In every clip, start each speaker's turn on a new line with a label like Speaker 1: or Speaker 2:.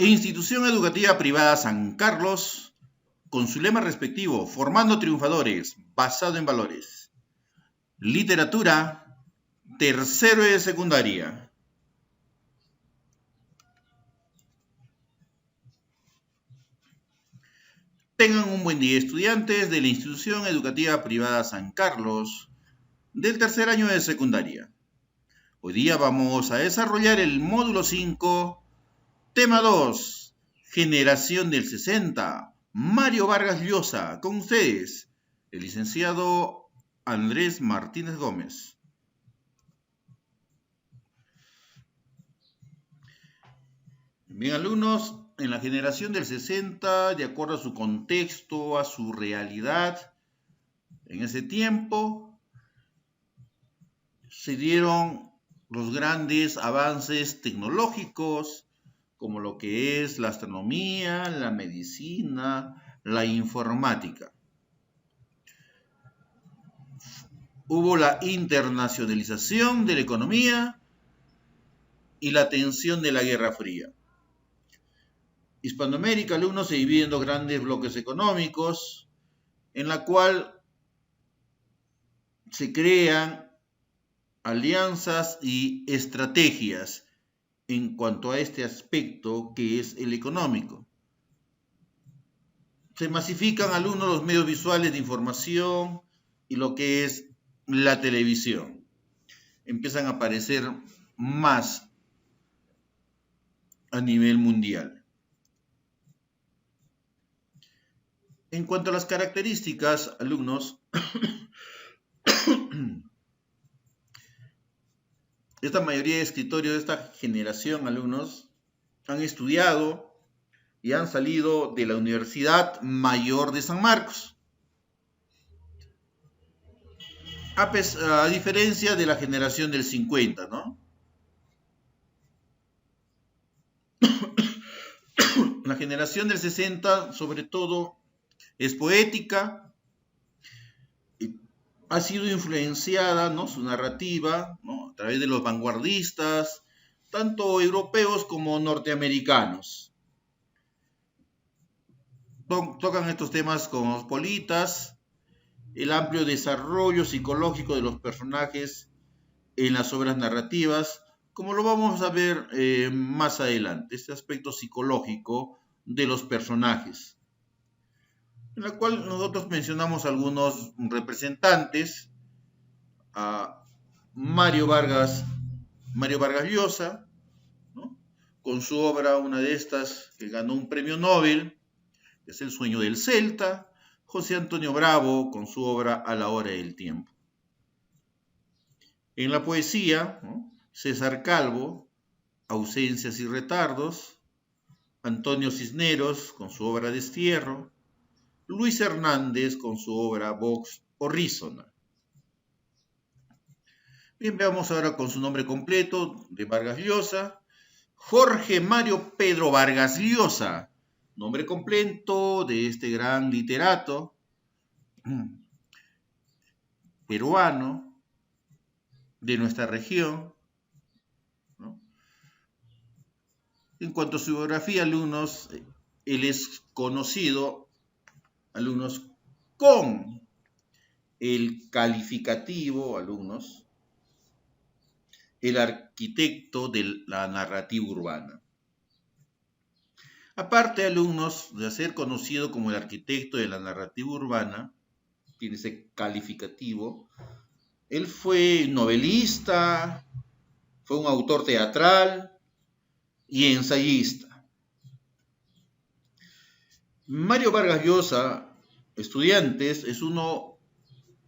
Speaker 1: Institución Educativa Privada San Carlos, con su lema respectivo, formando triunfadores, basado en valores. Literatura, tercero de secundaria. Tengan un buen día, estudiantes de la Institución Educativa Privada San Carlos, del tercer año de secundaria. Hoy día vamos a desarrollar el módulo 5, tema 2, Generación del 60, Mario Vargas Llosa, con ustedes, el licenciado Andrés Martínez Gómez. Bien, alumnos, en la generación del 60, de acuerdo a su contexto, a su realidad, en ese tiempo se dieron los grandes avances tecnológicos, como lo que es la astronomía, la medicina, la informática. Hubo la internacionalización de la economía y la tensión de la Guerra Fría. Hispanoamérica, alumnos, se divide en dos grandes bloques económicos, en la cual se crean alianzas y estrategias en cuanto a este aspecto que es el económico. Se masifican, alumnos, los medios visuales de información y lo que es la televisión. Empiezan a aparecer más a nivel mundial. En cuanto a las características, alumnos, esta mayoría de escritorios de esta generación, alumnos, han estudiado y han salido de la Universidad Mayor de San Marcos. A diferencia de la generación del 50, ¿no? La generación del 60, sobre todo, es poética, ha sido influenciada, ¿no?, su narrativa, ¿no?, a través de los vanguardistas, tanto europeos como norteamericanos. Tocan estos temas cosmopolitas, el amplio desarrollo psicológico de los personajes en las obras narrativas, como lo vamos a ver más adelante, este aspecto psicológico de los personajes, en la cual nosotros mencionamos algunos representantes, a Mario Vargas Llosa, ¿no?, con su obra, una de estas que ganó un premio Nobel, que es El sueño del Celta; José Antonio Bravo, con su obra A la hora del tiempo. En la poesía, ¿no?, César Calvo, Ausencias y retardos; Antonio Cisneros, con su obra Destierro; Luis Hernández, con su obra Vox Horrísona. Bien, veamos ahora con su nombre completo de Vargas Llosa: Jorge Mario Pedro Vargas Llosa, nombre completo de este gran literato peruano de nuestra región, ¿no? En cuanto a su biografía, alumnos, él es conocido, alumnos, con el calificativo, alumnos, el arquitecto de la narrativa urbana. Aparte, alumnos, de ser conocido como el arquitecto de la narrativa urbana, tiene ese calificativo, él fue novelista, fue un autor teatral y ensayista. Mario Vargas Llosa, estudiantes, es uno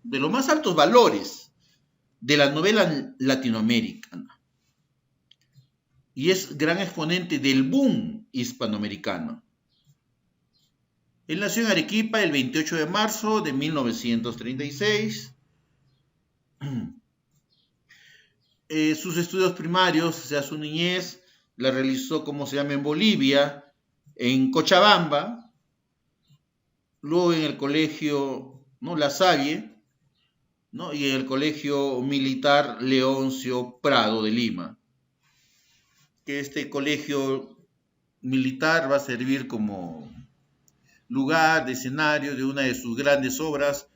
Speaker 1: de los más altos valores de la novela latinoamericana y es gran exponente del boom hispanoamericano. Él nació en Arequipa el 28 de marzo de 1936. Sus estudios primarios, o sea, su niñez, la realizó, como se llama, en Bolivia, en Cochabamba, luego en el colegio, ¿no?, La Salle, ¿no?, y en el colegio militar Leoncio Prado de Lima, que este colegio militar va a servir como lugar, de escenario de una de sus grandes obras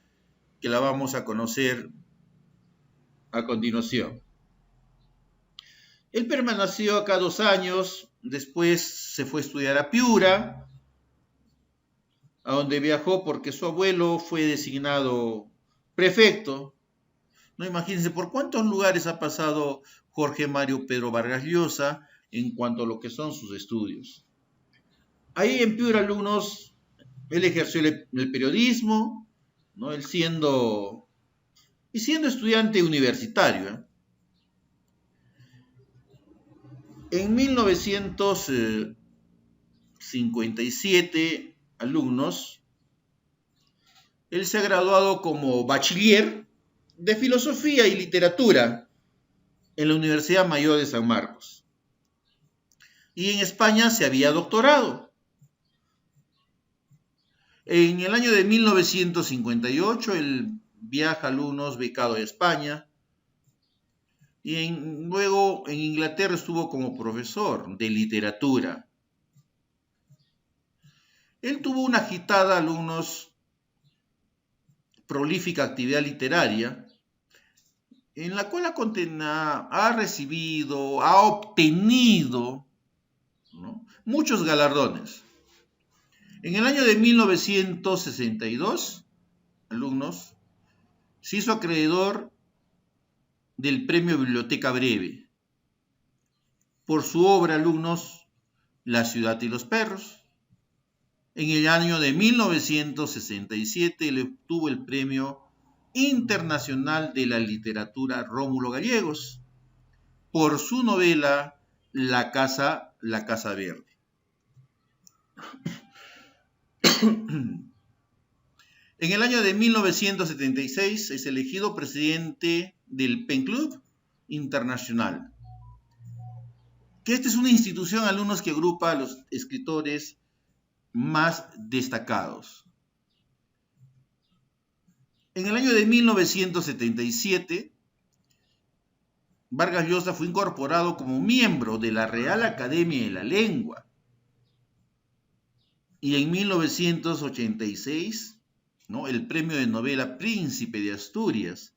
Speaker 1: que la vamos a conocer a continuación. Él permaneció acá 2 años, después se fue a estudiar a Piura, a donde viajó porque su abuelo fue designado prefecto. No, imagínense por cuántos lugares ha pasado Jorge Mario Pedro Vargas Llosa en cuanto a lo que son sus estudios. Ahí en Piura, alumnos, él ejerció el periodismo, ¿no? Él siendo estudiante universitario, ¿eh? En 1957, alumnos, él se ha graduado como bachiller de Filosofía y Literatura en la Universidad Mayor de San Marcos. Y en España se había doctorado. En el año de 1958, él viaja, alumnos, becado a España. Y luego en Inglaterra estuvo como profesor de literatura. Él tuvo una agitada, alumnos, prolífica actividad literaria, en la cual ha recibido, ha obtenido, ¿no?, muchos galardones. En el año de 1962, alumnos, se hizo acreedor del Premio Biblioteca Breve por su obra, alumnos, La ciudad y los perros. En el año de 1967 le obtuvo el Premio Internacional de la Literatura Rómulo Gallegos por su novela La Casa Verde. En el año de 1976 es elegido presidente del Pen Club Internacional, que esta es una institución, alumnos, que agrupa a los escritores más destacados. En el año de 1977, Vargas Llosa fue incorporado como miembro de la Real Academia de la Lengua. Y en 1986, ¿no?, el premio de novela Príncipe de Asturias.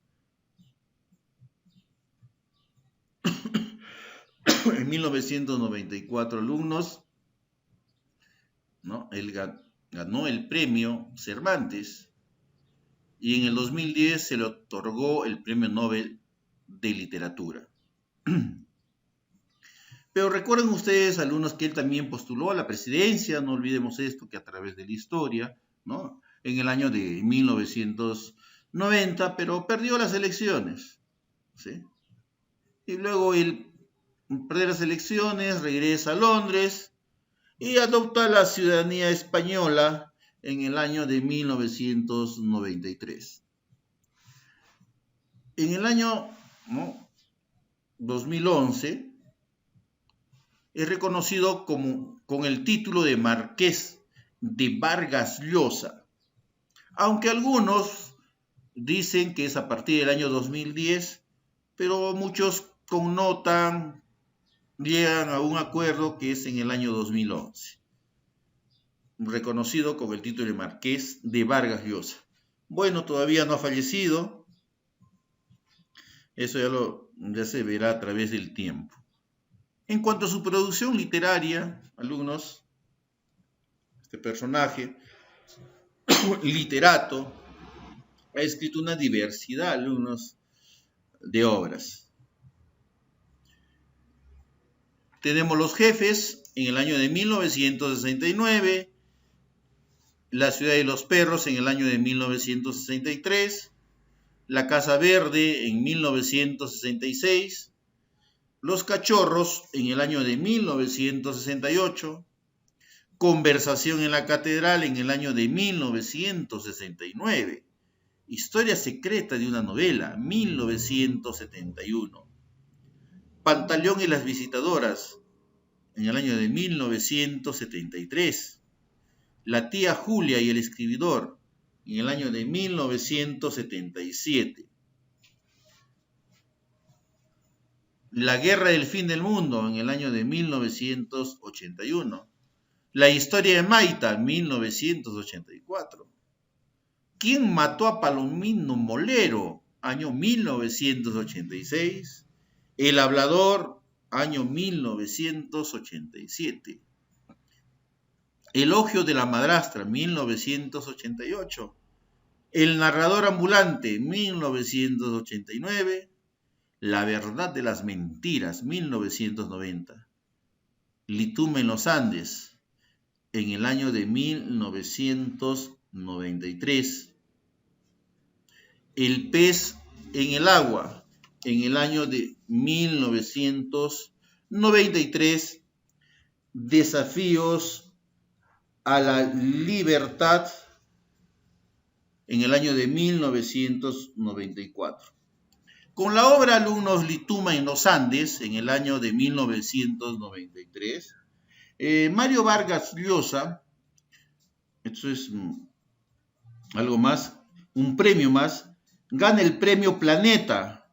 Speaker 1: En 1994, alumnos, ¿no?, él ganó el premio Cervantes. Y en el 2010 se le otorgó el Premio Nobel de Literatura. Pero recuerden ustedes, alumnos, que él también postuló a la presidencia, no olvidemos esto, que a través de la historia, ¿no?, en el año de 1990, pero perdió las elecciones, ¿sí? Y luego él pierde las elecciones, regresa a Londres y adopta la ciudadanía española en el año de 1993. En el año, ¿no?, 2011, es reconocido con el título de Marqués de Vargas Llosa, aunque algunos dicen que es a partir del año 2010, pero muchos connotan, llegan a un acuerdo que es en el año 2011, reconocido con el título de Marqués de Vargas Llosa. Bueno, todavía no ha fallecido, eso ya se verá a través del tiempo. En cuanto a su producción literaria, alumnos, este personaje, literato, ha escrito una diversidad, alumnos, de obras. Tenemos Los Jefes en el año de 1969, La ciudad y los perros en el año de 1963, La Casa Verde en 1966, Los Cachorros en el año de 1968, Conversación en la Catedral en el año de 1969, Historia secreta de una novela, 1971, Pantaleón y las visitadoras en el año de 1973, La tía Julia y el escribidor en el año de 1977, La guerra del fin del mundo en el año de 1981, La historia de Maita, 1984. ¿Quién mató a Palomino Molero? Año 1986. El hablador, año 1987. Elogio de la madrastra, 1988. El narrador ambulante, 1989. La verdad de las mentiras, 1990. Litume en los Andes, en el año de 1993. El pez en el agua, en el año de 1993. Desafíos a la libertad, en el año de 1994. Con la obra Alumnos Lituma en los Andes, en el año de 1993, Mario Vargas Llosa, esto es algo más, un premio más, gana el premio Planeta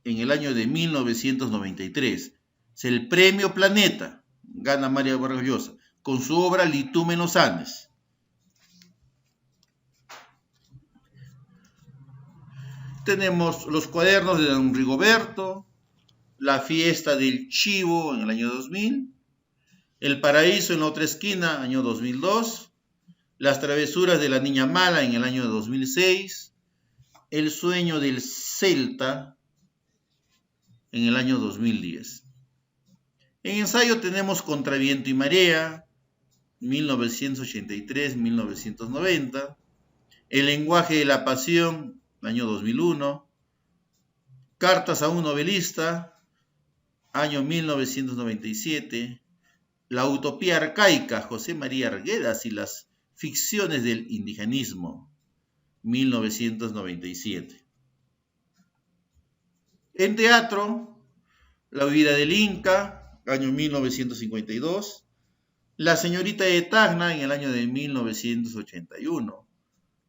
Speaker 1: en el año de 1993. Es el premio Planeta, gana Mario Vargas Llosa, con su obra Lituma en los Andes. Tenemos los cuadernos de don Rigoberto, La fiesta del chivo en el año 2000, El paraíso en la otra esquina, año 2002, Las travesuras de la niña mala en el año 2006, El sueño del celta en el año 2010. En ensayo tenemos Contra viento y marea, 1983-1990, El lenguaje de la pasión, año 2001, Cartas a un novelista, año 1997, La utopía arcaica, José María Arguedas y las ficciones del indigenismo, 1997. En teatro, La huida del Inca, año 1952, La señorita de Tacna en el año de 1981,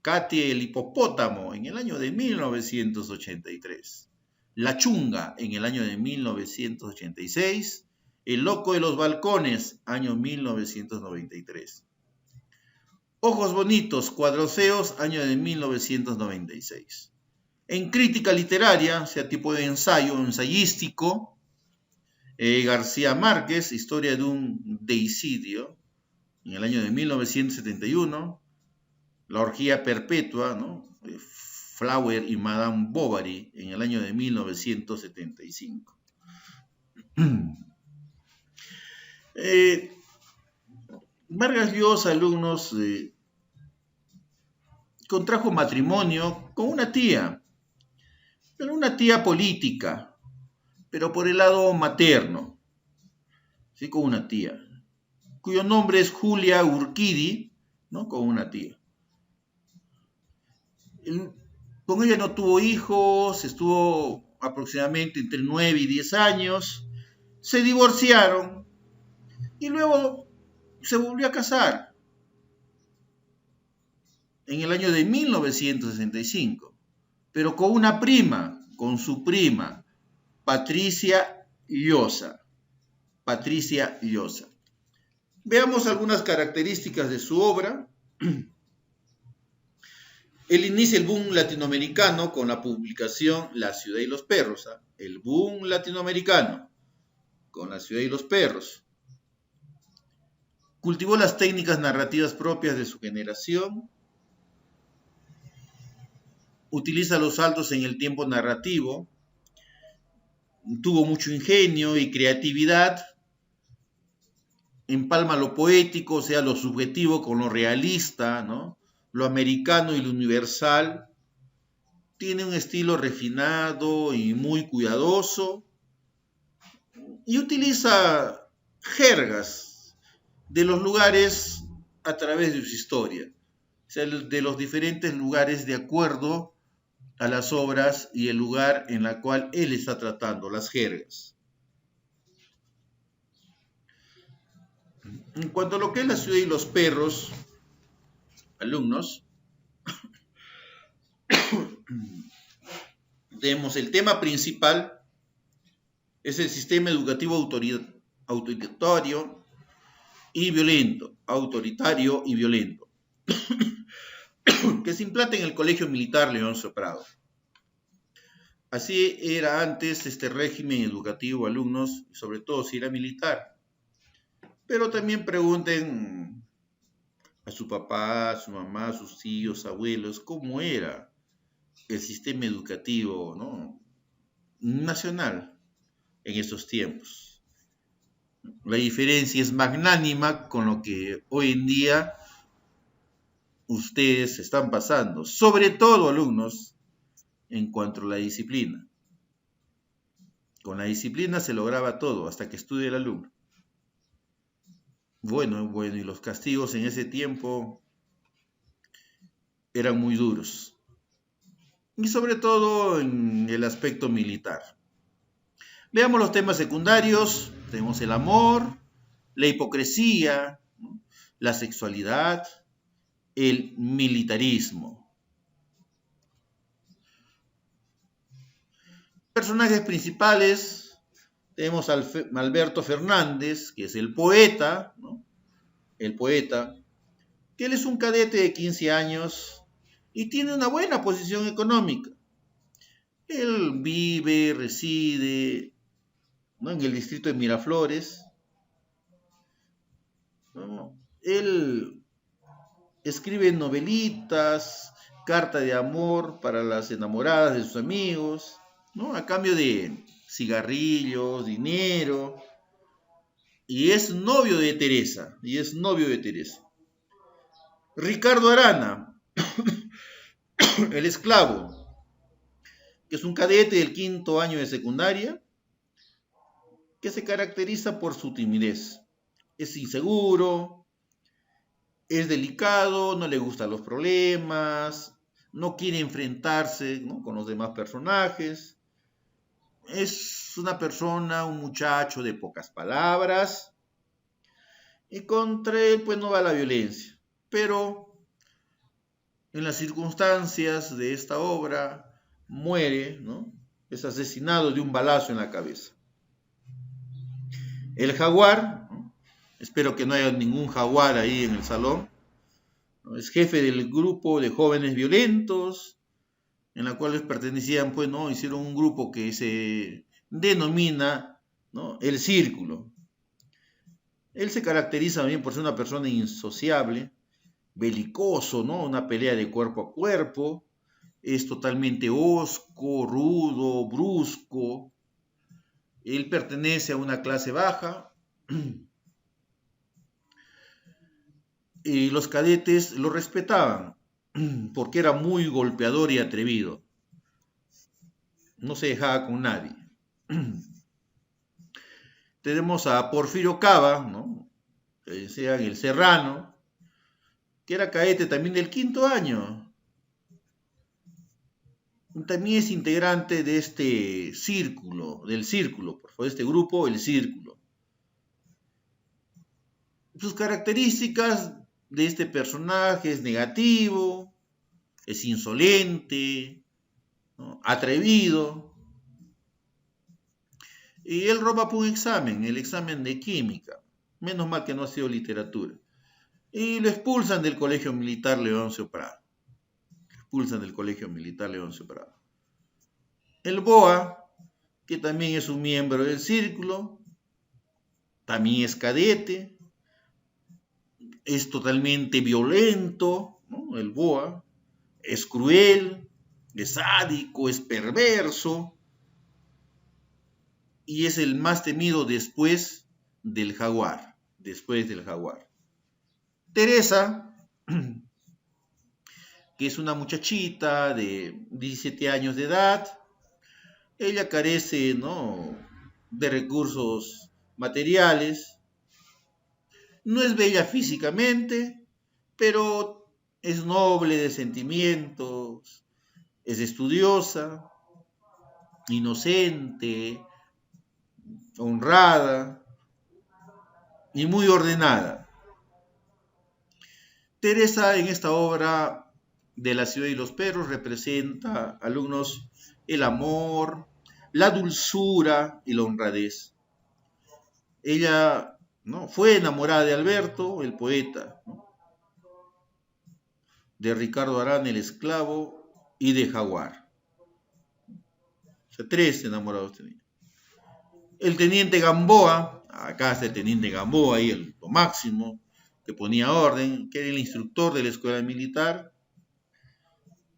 Speaker 1: Katy el hipopótamo en el año de 1983, La chunga en el año de 1986, El loco de los balcones, año 1993. Ojos bonitos, cuadroceos, año de 1996. En crítica literaria, sea tipo de ensayo, ensayístico, García Márquez, Historia de un deicidio, en el año de 1971. La orgía perpetua, ¿no? Flower y Madame Bovary, en el año de 1975. Vargas Llosa, alumnos, contrajo matrimonio con una tía, pero una tía política, pero por el lado materno, ¿sí? Con una tía, cuyo nombre es Julia Urquidi, ¿no? Con una tía. Con ella no tuvo hijos, estuvo aproximadamente entre 9 y 10 años, se divorciaron y luego se volvió a casar en el año de 1965, pero con una prima, con su prima, Patricia Llosa. Patricia Llosa. Veamos algunas características de su obra. Él inicia el boom latinoamericano con la publicación La ciudad y los perros. El boom latinoamericano con La ciudad y los perros. Cultivó las técnicas narrativas propias de su generación. Utiliza los saltos en el tiempo narrativo. Tuvo mucho ingenio y creatividad. Empalma lo poético, o sea, lo subjetivo con lo realista, ¿no? Lo americano y lo universal. Tiene un estilo refinado y muy cuidadoso. Y utiliza jergas de los lugares a través de su historia. O sea, de los diferentes lugares de acuerdo a las obras y el lugar en el cual él está tratando, las jergas. En cuanto a lo que es La ciudad y los perros, alumnos, tenemos el tema principal, es el sistema educativo autoritario, y violento, autoritario y violento, que se implanta en el Colegio Militar Leoncio Prado. Así era antes este régimen educativo, alumnos, y sobre todo si era militar. Pero también pregunten a su papá, a su mamá, a sus tíos, abuelos, cómo era el sistema educativo, ¿no?, nacional en esos tiempos. La diferencia es magnánima con lo que hoy en día ustedes están pasando, sobre todo alumnos, en cuanto a la disciplina. Con la disciplina se lograba todo, hasta que estudie el alumno. Bueno, y los castigos en ese tiempo eran muy duros. Y sobre todo en el aspecto militar. Veamos los temas secundarios. Tenemos el amor, la hipocresía, ¿no?, la sexualidad, el militarismo. Personajes principales, tenemos a Alberto Fernández, que es el poeta, ¿no?, el poeta, que él es un cadete de 15 años y tiene una buena posición económica. Él vive, reside, ¿no?, en el distrito de Miraflores, ¿no? Él escribe novelitas, carta de amor para las enamoradas de sus amigos, ¿no?, a cambio de cigarrillos, dinero, y es novio de Teresa, Ricardo Arana, el esclavo, que es un cadete del 5º año de secundaria, que se caracteriza por su timidez. Es inseguro, es delicado, no le gustan los problemas, no quiere enfrentarse, ¿no?, con los demás personajes. Es una persona, un muchacho de pocas palabras, y contra él pues no va la violencia. Pero en las circunstancias de esta obra muere, ¿no?, es asesinado de un balazo en la cabeza. El jaguar, ¿no?, espero que no haya ningún jaguar ahí en el salón, ¿no?, es jefe del grupo de jóvenes violentos, en la cual pertenecían, pues, ¿no?, hicieron un grupo que se denomina, ¿no?, el Círculo. Él se caracteriza también por ser una persona insociable, belicoso, ¿no?, una pelea de cuerpo a cuerpo, es totalmente hosco, rudo, brusco. Él pertenece a una clase baja y los cadetes lo respetaban porque era muy golpeador y atrevido. No se dejaba con nadie. Tenemos a Porfirio Cava, ¿no?, que decían el Serrano, que era cadete también del 5º año. También es integrante de este círculo, del Círculo, por favor, este grupo, el Círculo. Sus características de este personaje es negativo, es insolente, ¿no?, atrevido, y él roba por un examen, el examen de química. Menos mal que no ha sido literatura. Y lo expulsan del Colegio Militar Leoncio Prado. El Boa, que también es un miembro del Círculo, también es cadete, es totalmente violento, ¿no?, el Boa, es cruel, es sádico, es perverso, y es el más temido después del jaguar. Teresa, que es una muchachita de 17 años de edad, ella carece, ¿no?, de recursos materiales, no es bella físicamente, pero es noble de sentimientos, es estudiosa, inocente, honrada y muy ordenada. Teresa en esta obra de La ciudad y los perros representa, alumnos, el amor, la dulzura y la honradez. Ella ¿no? Fue enamorada de Alberto, el poeta, ¿no? De Ricardo Arana, el esclavo, y de Jaguar. O sea, 3 enamorados tenía. El teniente Gamboa, acá está el teniente Gamboa, ahí lo máximo, que ponía orden, que era el instructor de la escuela militar.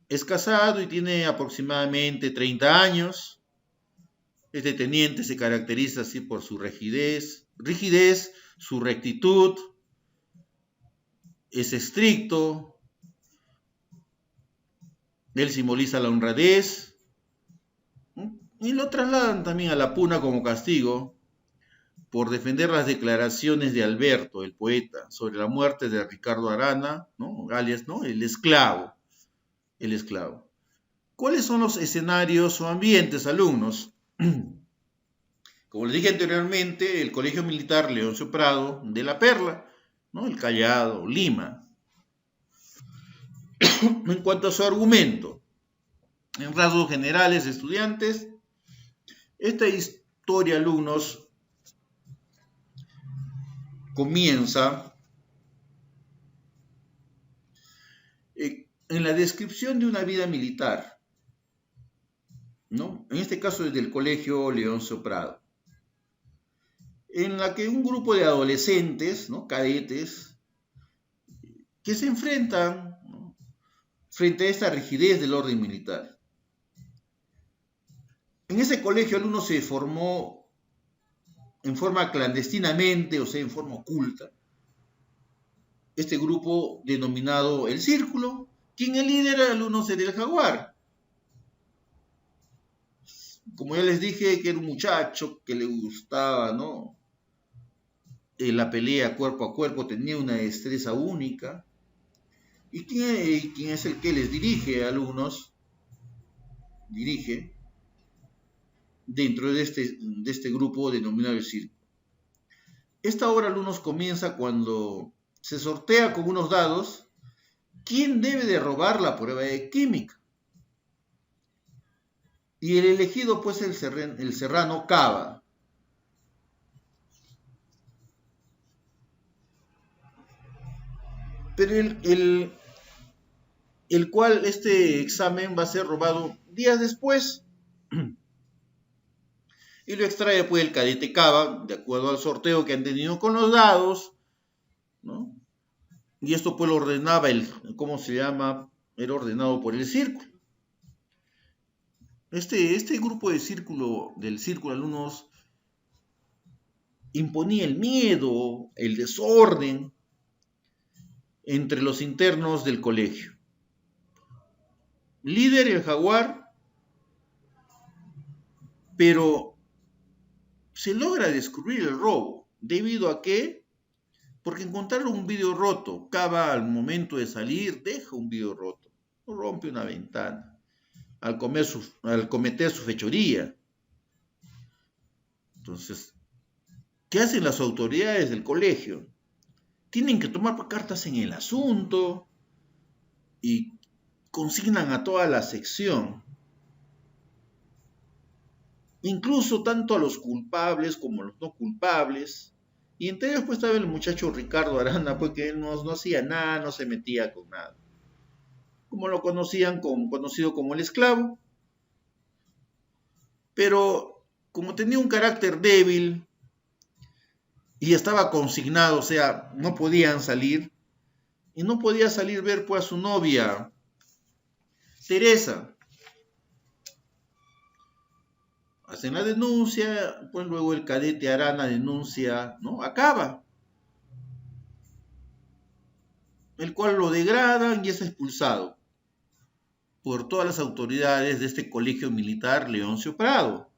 Speaker 1: Es casado y tiene aproximadamente 30 años. Este teniente se caracteriza así por su rigidez, su rectitud, es estricto, él simboliza la honradez, y lo trasladan también a la puna como castigo por defender las declaraciones de Alberto, el poeta, sobre la muerte de Ricardo Arana, ¿no? Alias, ¿no? El esclavo. ¿Cuáles son los escenarios o ambientes, alumnos? Como les dije anteriormente, el Colegio Militar Leoncio Prado de La Perla, ¿no? El Callao, Lima. En cuanto a su argumento, en rasgos generales, estudiantes, esta historia, alumnos, comienza en la descripción de una vida militar, ¿no? En este caso desde el Colegio Leoncio Prado, en la que un grupo de adolescentes, ¿no? Cadetes, que se enfrentan, ¿no? Frente a esta rigidez del orden militar. En ese colegio el alumno se formó en forma clandestinamente, o sea, en forma oculta, este grupo denominado El Círculo, quien el líder era el alumno sería el Jaguar. Como ya les dije, que era un muchacho que le gustaba, ¿no? La pelea cuerpo a cuerpo, tenía una destreza única. ¿Y quién es el que les dirige, alumnos? Dirige dentro de este grupo denominado El Círculo. Esta obra, alumnos, comienza cuando se sortea con unos dados quién debe de robar la prueba de química. Y el elegido, pues, el serrano Cava. Pero el cual este examen va a ser robado días después. Y lo extrae, pues, el cadete Cava, de acuerdo al sorteo que han tenido con los dados, ¿no? Y esto, pues, lo ordenaba ¿cómo se llama? Era ordenado por el círculo. Este grupo del círculo, alumnos, imponía el miedo, el desorden entre los internos del colegio. Líder el Jaguar, pero se logra descubrir el robo. ¿Debido a qué? Porque encontraron un vidrio roto. Cava, al momento de salir, deja un vidrio roto. Rompe una ventana al cometer su fechoría. Entonces, ¿qué hacen las autoridades del colegio? Tienen que tomar cartas en el asunto y consignan a toda la sección. Incluso tanto a los culpables como a los no culpables. Y entre ellos, pues, estaba el muchacho Ricardo Arana, pues, que él no hacía nada, no se metía con nada. Como lo conocido como el esclavo. Pero como tenía un carácter débil y estaba consignado, o sea, no podían salir, y no podía salir ver, pues, a su novia, Teresa. Hacen la denuncia, pues luego el cadete Arana denuncia, ¿no? A Cava, el cual lo degradan y es expulsado por todas las autoridades de este colegio militar Leoncio Prado.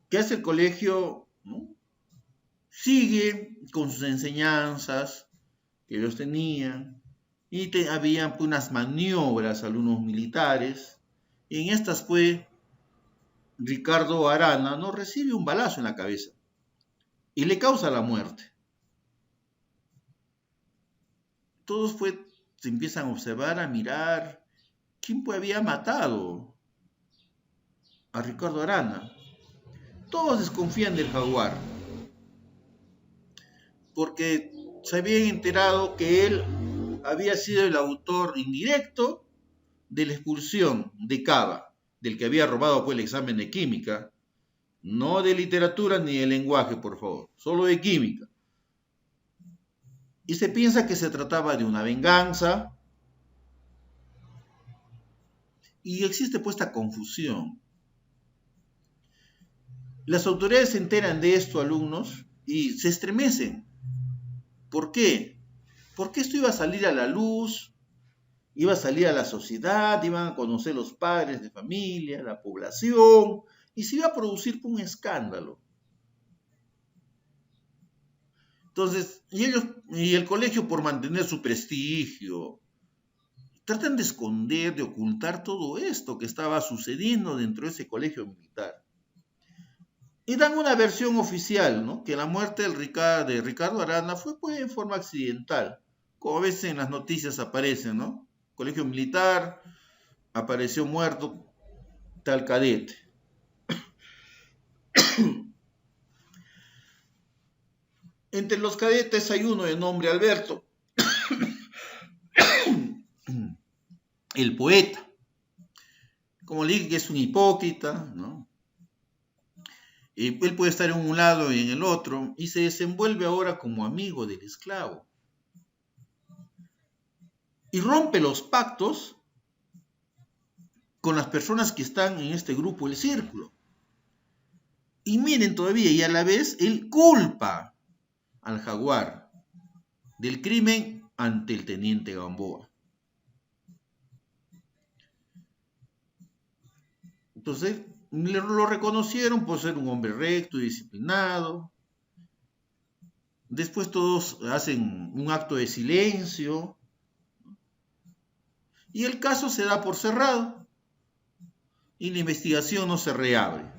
Speaker 1: ¿Qué hace el colegio? ¿No? Sigue con sus enseñanzas que ellos tenían y habían, pues, unas maniobras algunos militares, y en estas, pues, Ricardo Arana no recibe un balazo en la cabeza y le causa la muerte. Todos, pues, se empiezan a observar, a mirar quién, pues, había matado a Ricardo Arana. Todos desconfían del Jaguar, porque se habían enterado que él había sido el autor indirecto de la expulsión de Cava, del que había robado pues el examen de química, no de literatura ni de lenguaje, por favor, solo de química. Y se piensa que se trataba de una venganza, y existe pues esta confusión. Las autoridades se enteran de esto, alumnos, y se estremecen. ¿Por qué? Porque esto iba a salir a la luz, iba a salir a la sociedad, iban a conocer los padres de familia, la población, y se iba a producir un escándalo. Entonces, y el colegio, por mantener su prestigio, tratan de esconder, de ocultar todo esto que estaba sucediendo dentro de ese colegio militar. Y dan una versión oficial, ¿no? Que la muerte de Ricardo Arana fue pues en forma accidental, como a veces en las noticias aparece, ¿no? Colegio militar, apareció muerto tal cadete. Entre los cadetes hay uno de nombre Alberto, el poeta. Como le dije, que es un hipócrita, ¿no? Él puede estar en un lado y en el otro, y se desenvuelve ahora como amigo del esclavo. Y rompe los pactos con las personas que están en este grupo, el círculo. Y miren todavía, y a la vez, él culpa al Jaguar del crimen ante el teniente Gamboa. Entonces, lo reconocieron por ser un hombre recto y disciplinado. Después todos hacen un acto de silencio. Y el caso se da por cerrado. Y la investigación no se reabre.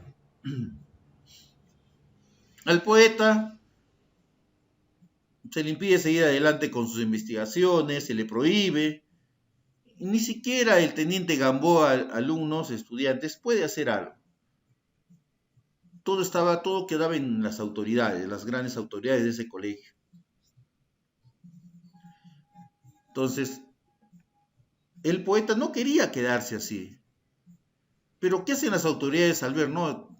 Speaker 1: Al poeta se le impide seguir adelante con sus investigaciones, se le prohíbe. Ni siquiera el teniente Gamboa, alumnos, estudiantes, puede hacer algo. Todo quedaba en las autoridades, las grandes autoridades de ese colegio. Entonces, el poeta no quería quedarse así. Pero ¿qué hacen las autoridades al ver, no,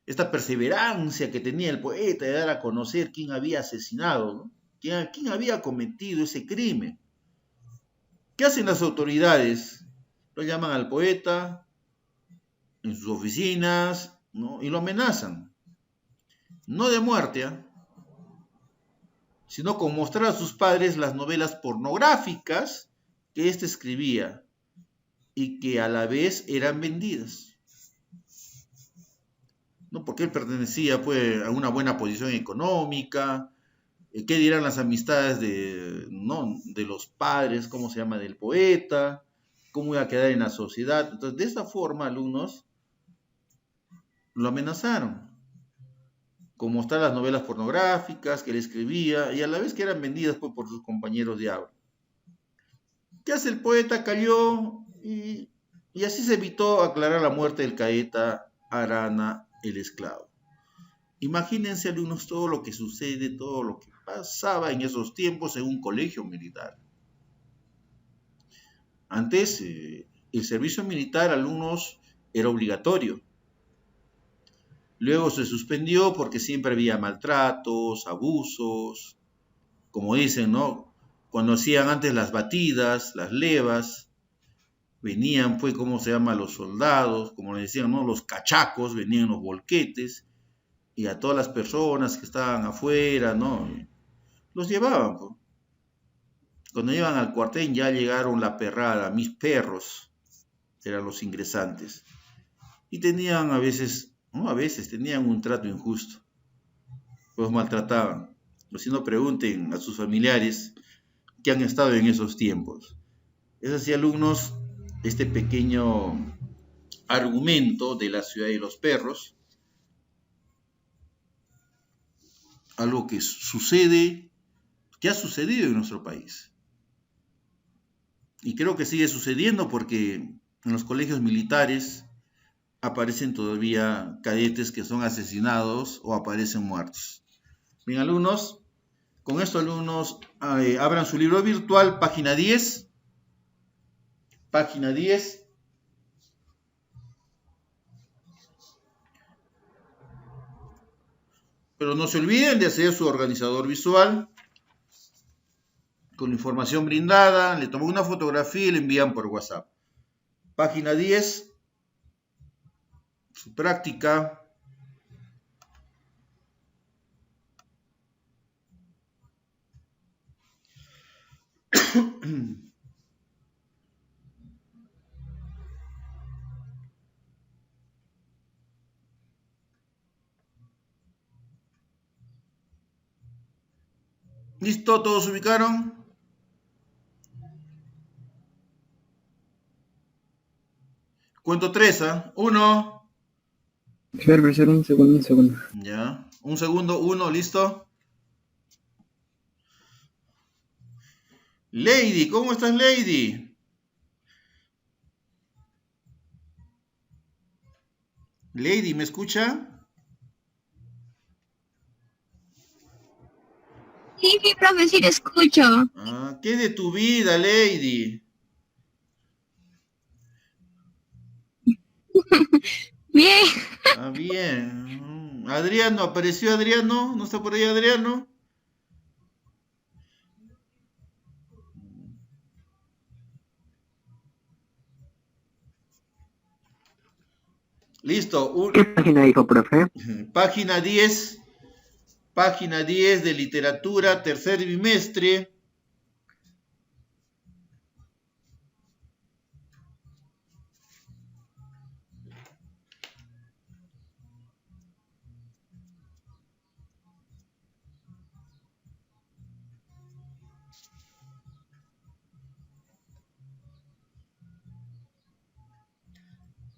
Speaker 1: esta perseverancia que tenía el poeta de dar a conocer quién había asesinado, ¿no? ¿Quién había cometido ese crimen? ¿Qué hacen las autoridades? Lo llaman al poeta en sus oficinas, ¿no? Y lo amenazan. No de muerte, ¿eh? Sino con mostrar a sus padres las novelas pornográficas que éste escribía y que a la vez eran vendidas. ¿No? Porque él pertenecía pues, a una buena posición económica. ¿Qué dirán las amistades de los padres, cómo se llama, del poeta? ¿Cómo iba a quedar en la sociedad? Entonces, de esa forma, alumnos lo amenazaron con mostrar las novelas pornográficas que él escribía y a la vez que eran vendidas pues, por sus compañeros de aula. ¿Qué hace el poeta? Cayó y así se evitó aclarar la muerte del caeta Arana, el esclavo. Imagínense, alumnos, todo lo que sucede, todo lo que pasaba en esos tiempos en un colegio militar. Antes, el servicio militar, alumnos, era obligatorio. Luego se suspendió porque siempre había maltratos, abusos, como dicen, ¿no? Cuando hacían antes las batidas, las levas, venían, pues, ¿cómo se llama? Los soldados, como le decían, ¿no? Los cachacos, venían los volquetes, y a todas las personas que estaban afuera, ¿no? Los llevaban, pues. Cuando iban al cuartel ya llegaron la perrada, mis perros, eran los ingresantes. Y tenían a veces, no a veces, tenían un trato injusto. Los maltrataban. O si no, pregunten a sus familiares que han estado en esos tiempos. Es así, alumnos, este pequeño argumento de la ciudad de los perros, algo que sucede, que ha sucedido en nuestro país. Y creo que sigue sucediendo porque en los colegios militares aparecen todavía cadetes que son asesinados o aparecen muertos. Bien, alumnos, con esto alumnos abran su libro virtual, página 10. Página 10. Pero no se olviden de hacer su organizador visual con la información brindada, le toman una fotografía y le envían por WhatsApp. Página 10, su práctica. ¿Listo? ¿Todos se ubicaron? Cuento 3, ¿ah? 1.
Speaker 2: Profesor, un segundo.
Speaker 1: Ya. Un segundo, 1, ¿listo? Lady, ¿cómo estás, Lady? Lady, ¿me escucha?
Speaker 3: Sí, mi profe, sí le escucho.
Speaker 1: ¿Qué de tu vida, Lady?
Speaker 3: Bien.
Speaker 1: Bien. Adriano, ¿apareció Adriano? ¿No está por ahí Adriano? Listo.
Speaker 2: ¿Qué página dijo, profe?
Speaker 1: Página 10. Página 10 de literatura, tercer bimestre.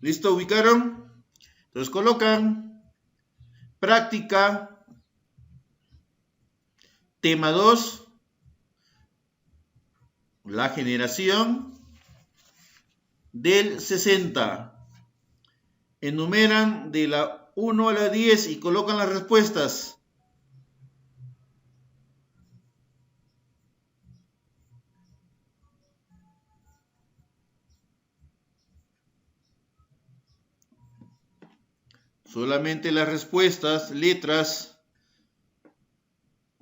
Speaker 1: ¿Listo? ¿Ubicaron? Entonces colocan práctica, tema 2, la generación del 60. Enumeran de la 1 a la 10 y colocan las respuestas. Solamente las respuestas, letras,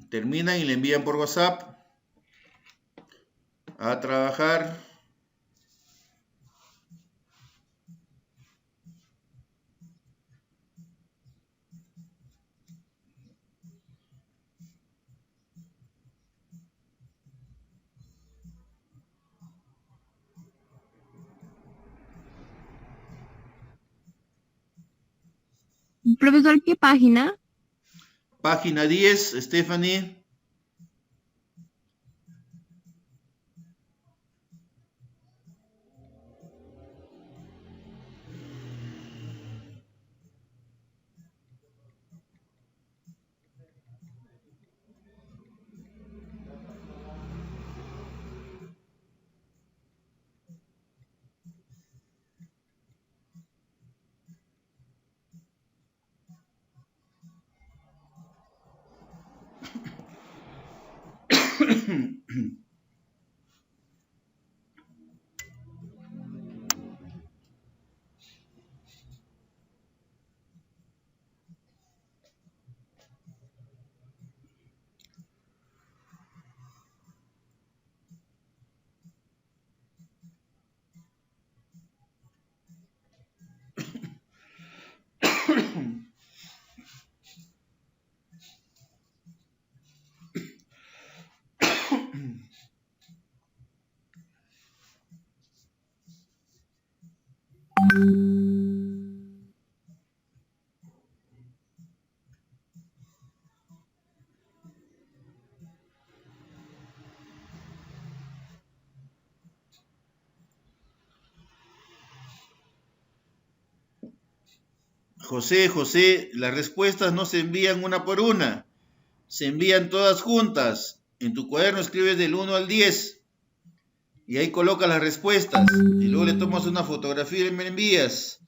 Speaker 1: terminan y le envían por WhatsApp a trabajar.
Speaker 3: Profesor, ¿qué página?
Speaker 1: Página 10, Stephanie. José, las respuestas no se envían una por una, se envían todas juntas. En tu cuaderno escribes del 1 al 10 y ahí colocas las respuestas y luego le tomas una fotografía y me envías.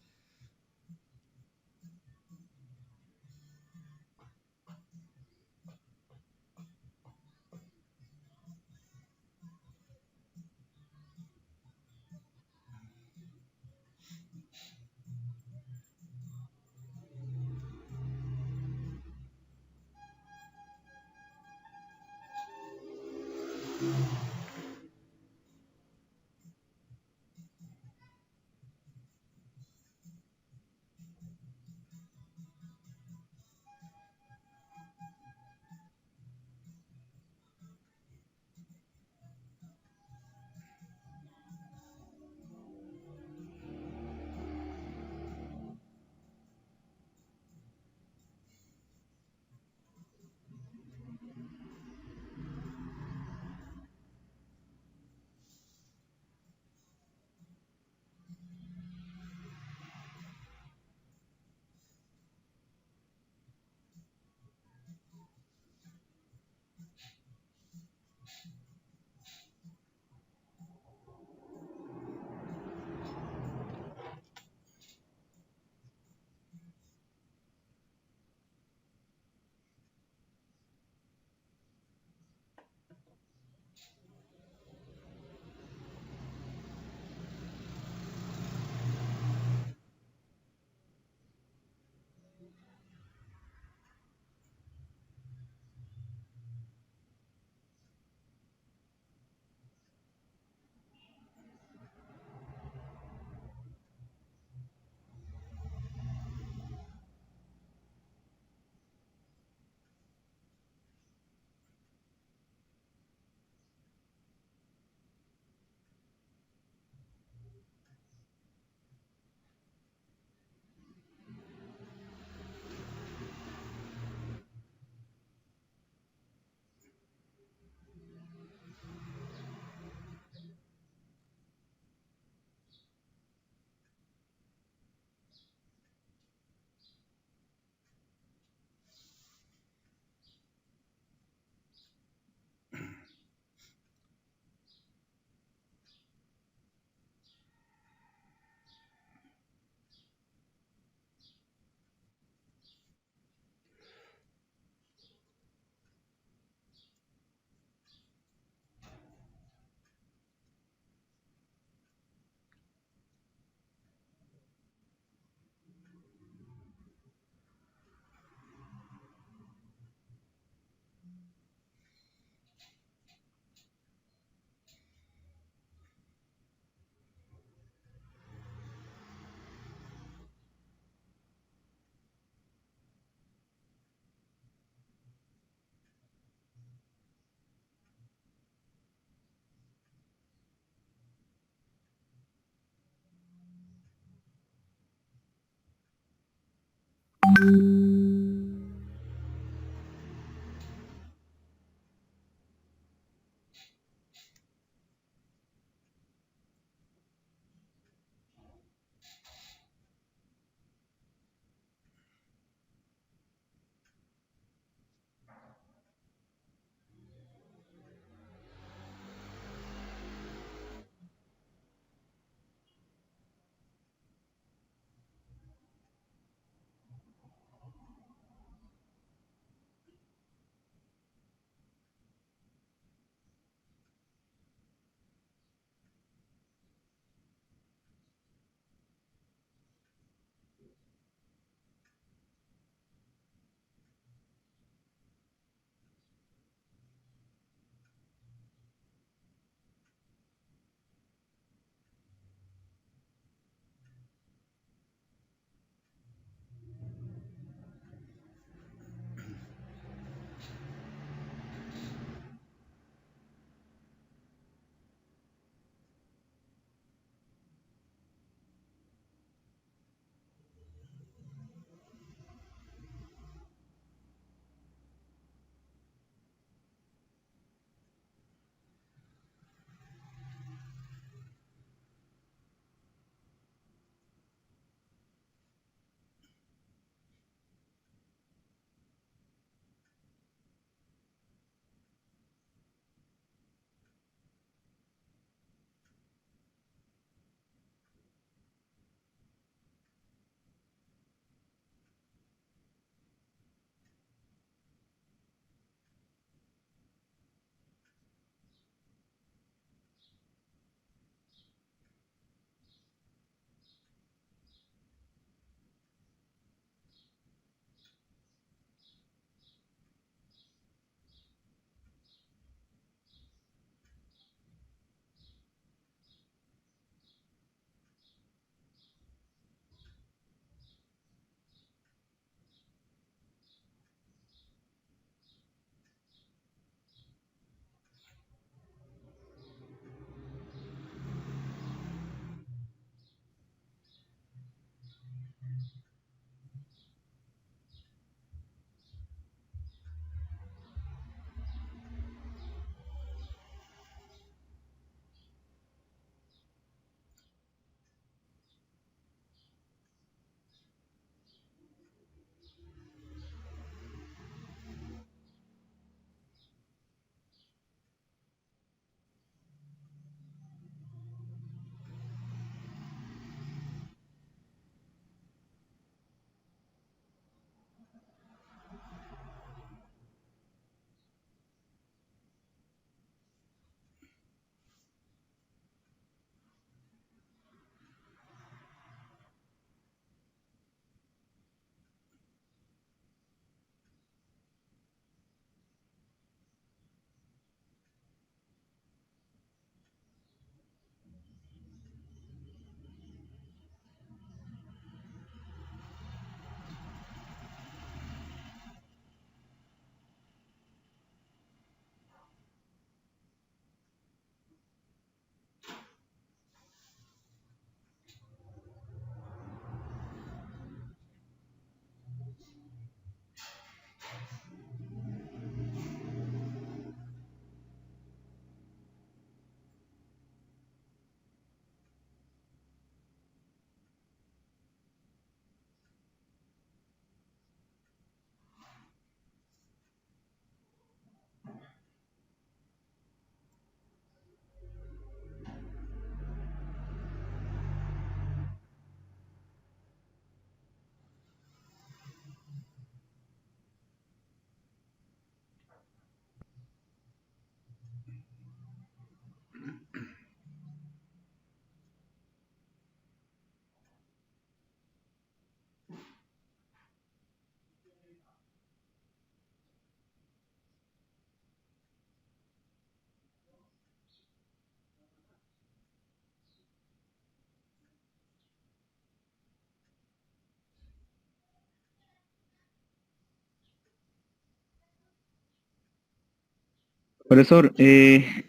Speaker 2: Profesor, ¿qué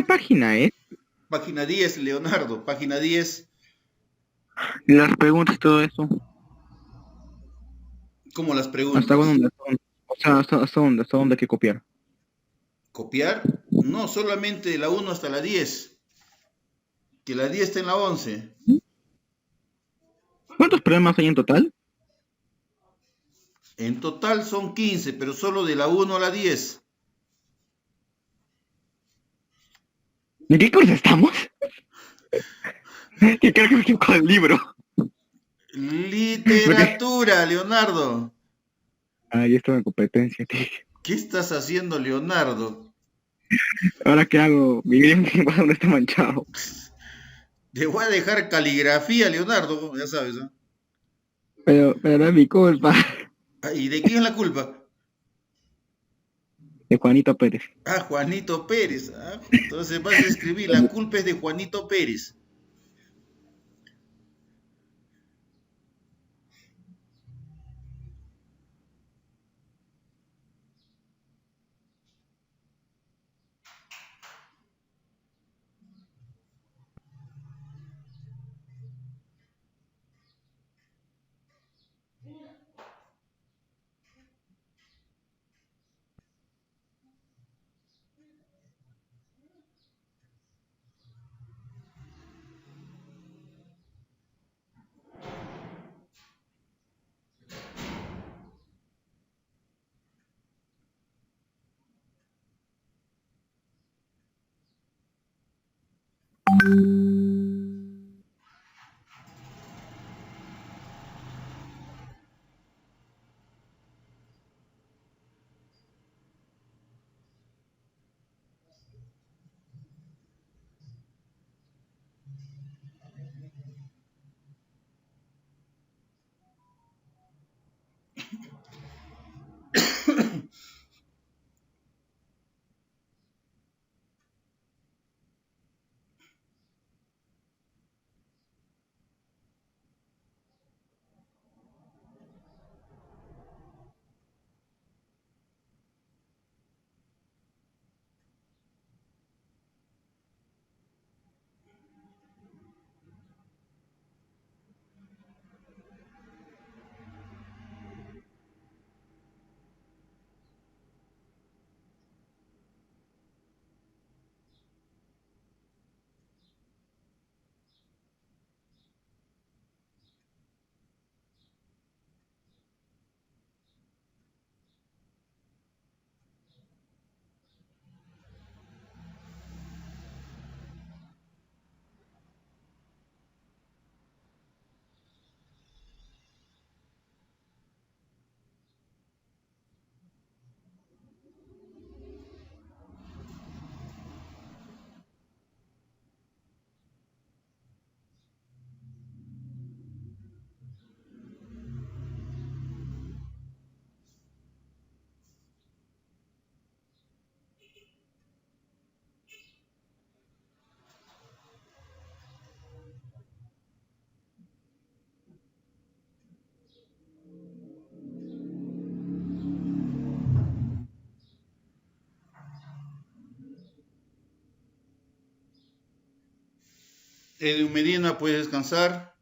Speaker 2: página es?
Speaker 1: Página 10, Leonardo, página 10.
Speaker 2: Las preguntas y todo eso.
Speaker 1: ¿Cómo las
Speaker 2: ¿Hasta
Speaker 1: preguntas?
Speaker 2: dónde? O sea, hasta dónde hay que copiar.
Speaker 1: ¿Copiar? No, solamente de la 1 hasta la 10, que la 10 está en la 11.
Speaker 2: ¿Cuántos problemas hay en total?
Speaker 1: En total son 15, pero solo de la 1 a la 10.
Speaker 2: ¿En qué curso estamos? Que creo que me equivoco del libro. Porque...
Speaker 1: Literatura, Leonardo.
Speaker 2: Ah, ya estaba en competencia, tío.
Speaker 1: ¿Qué estás haciendo, Leonardo?
Speaker 2: ¿Ahora qué hago? Mi no está manchado.
Speaker 1: Te voy a dejar caligrafía, Leonardo, ya sabes, ¿no?
Speaker 2: Pero no es mi culpa.
Speaker 1: Ah, ¿y de quién es la culpa?
Speaker 2: De Juanito Pérez.
Speaker 1: Ah, Juanito Pérez. Ah, entonces vas a escribir, la culpa es de Juanito Pérez. Edwin Medina, puedes descansar.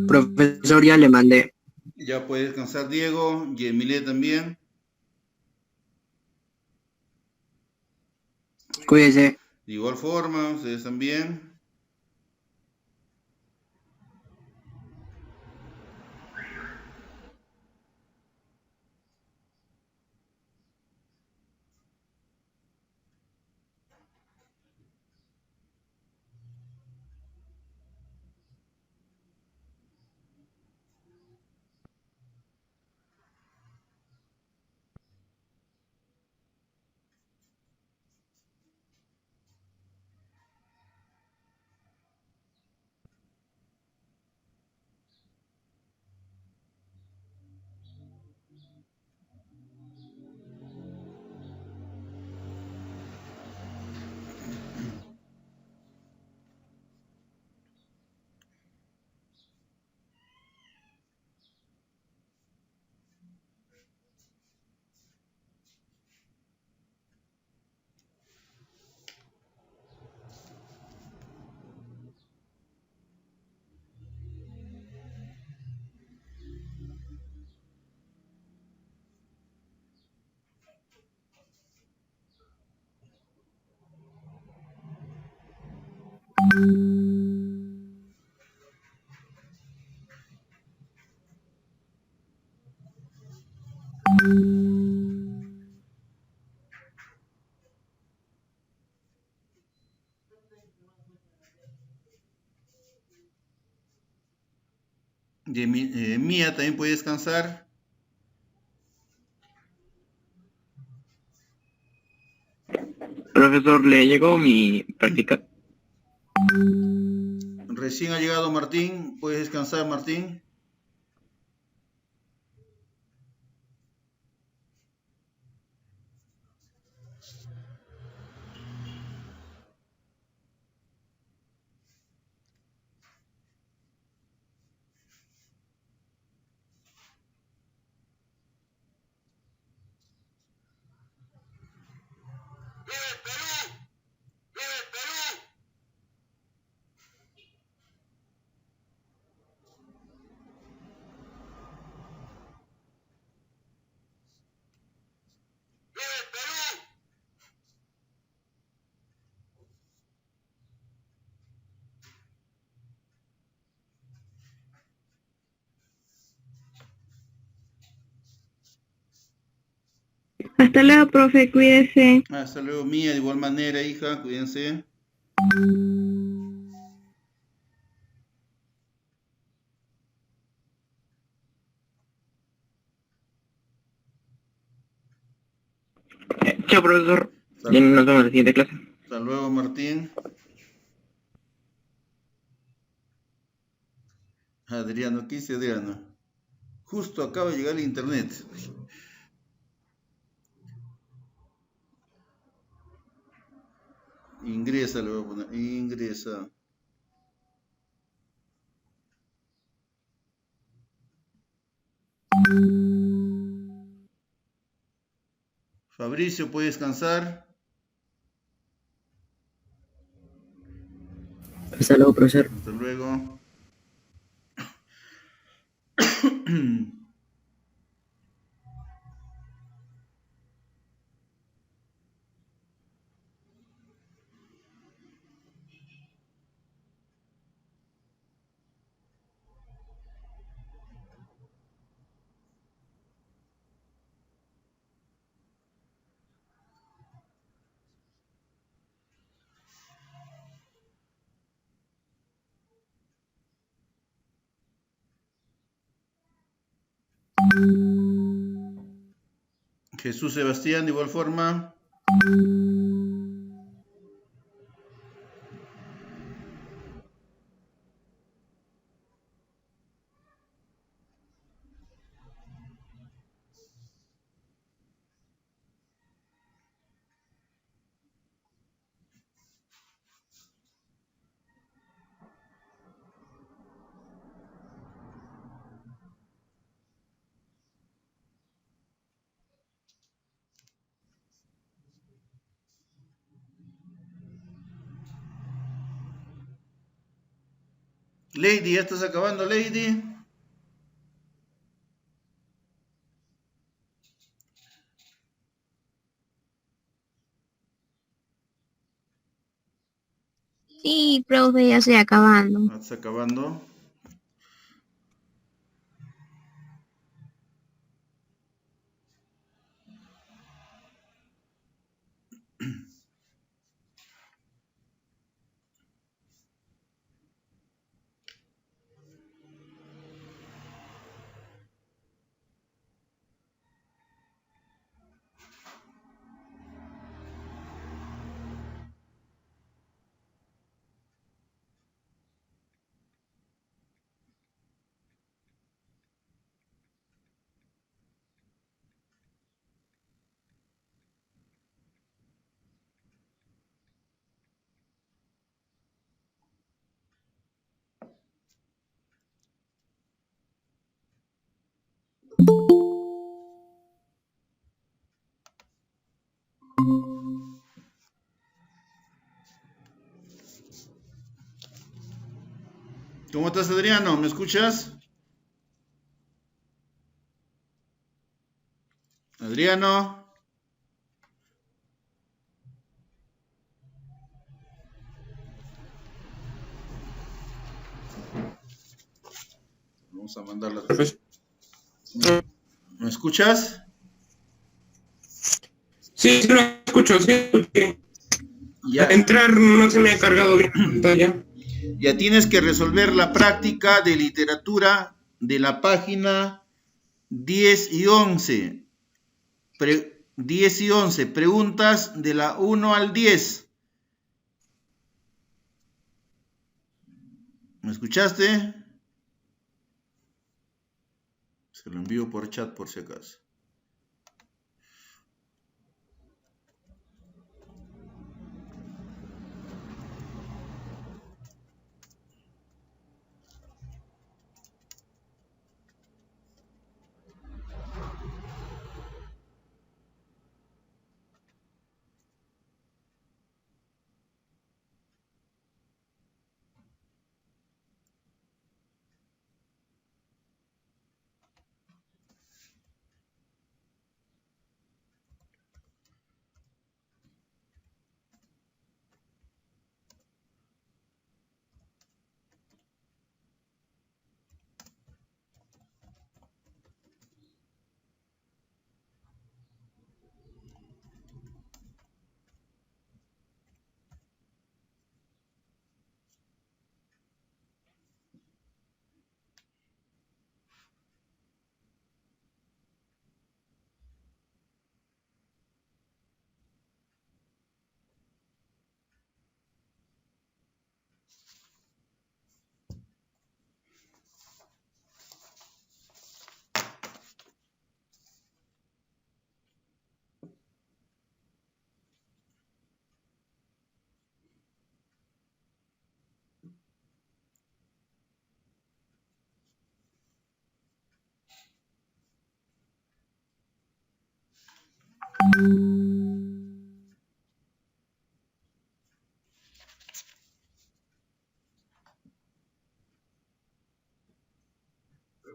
Speaker 4: Profesor, ya le mandé.
Speaker 1: Ya puede descansar Diego y Emilia también.
Speaker 4: Cuídese.
Speaker 1: De igual forma, ustedes también. Y Mía también puede descansar.
Speaker 2: Profesor, ¿le llegó mi práctica?
Speaker 1: Recién ha llegado Martín. Puedes descansar, Martín.
Speaker 3: Hasta luego, profe, cuídese.
Speaker 1: Hasta luego, Mía. De igual manera, hija. Cuídense.
Speaker 2: Chao, profesor.
Speaker 1: Hasta,
Speaker 2: Ya nos vemos en la siguiente clase.
Speaker 1: hasta luego, Martín. Adriano, ¿qué dice Adriano? Justo acaba de llegar el internet. Ingresa, le voy a poner. Ingresa. Fabricio, ¿puede descansar?
Speaker 4: Hasta luego, profesor.
Speaker 1: Hasta luego. Jesús Sebastián, de igual forma. Lady, ¿ya estás acabando, Lady?
Speaker 3: Sí, profe, ya estoy acabando.
Speaker 1: ¿Estás acabando? ¿Cómo estás, Adriano? ¿Me escuchas? Adriano. Vamos a mandar la... ¿Me escuchas?
Speaker 5: Sí, sí lo escucho, sí.
Speaker 1: Ya.
Speaker 5: Al entrar no se me ha cargado bien la pantalla.
Speaker 1: Ya tienes que resolver la práctica de literatura de la página 10 y 11. 10 y 11. Preguntas de la 1 al 10. ¿Me escuchaste? Se lo envío por chat por si acaso.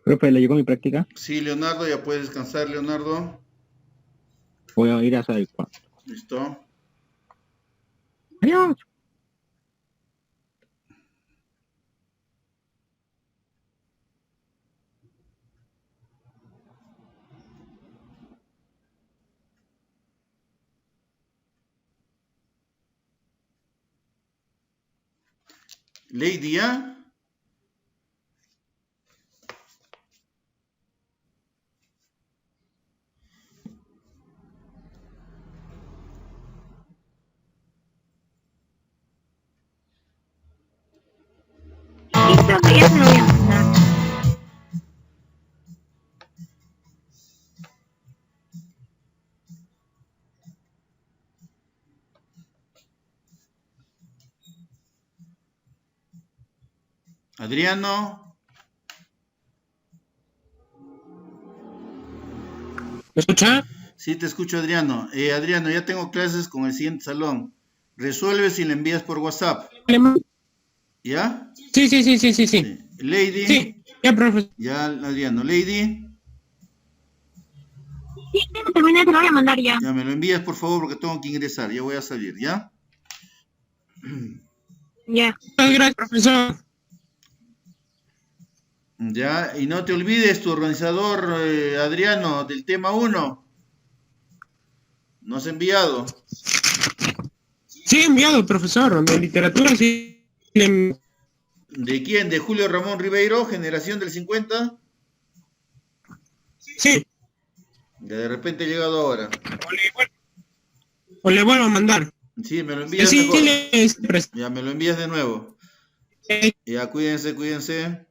Speaker 2: Profe, ¿le llegó mi práctica?
Speaker 1: Sí, Leonardo, ya puedes descansar, Leonardo.
Speaker 2: Voy a ir a saber cuánto.
Speaker 1: Listo.
Speaker 2: Adiós.
Speaker 1: Lady, ¿ya?
Speaker 3: Sí, profe, ya se lo voy a mandar.
Speaker 1: Adriano.
Speaker 5: ¿Me escucha?
Speaker 1: Sí, te escucho, Adriano. Adriano, ya tengo clases con el siguiente salón. Resuelves y le envías por WhatsApp. ¿Ya?
Speaker 5: Sí.
Speaker 1: Sí. Lady.
Speaker 5: Sí, ya, profesor.
Speaker 1: Ya, Adriano. Lady.
Speaker 3: Sí, terminé, te lo voy a mandar ya.
Speaker 1: Ya me lo envías, por favor, porque tengo que ingresar. Ya voy a salir, ¿ya?
Speaker 3: Ya.
Speaker 5: Muchas gracias, profesor.
Speaker 1: Ya, y no te olvides tu organizador, Adriano, del tema 1. ¿No has enviado?
Speaker 5: Sí, enviado, profesor. De literatura, sí.
Speaker 1: ¿De quién? ¿De Julio Ramón Ribeiro, Generación del 50?
Speaker 5: Sí.
Speaker 1: Ya de repente he llegado ahora.
Speaker 5: O le vuelvo a mandar.
Speaker 1: Sí, me lo envías
Speaker 5: Sí,
Speaker 1: mejor.
Speaker 5: le
Speaker 1: Ya me lo envías de nuevo.
Speaker 5: eh,
Speaker 1: Ya, cuídense.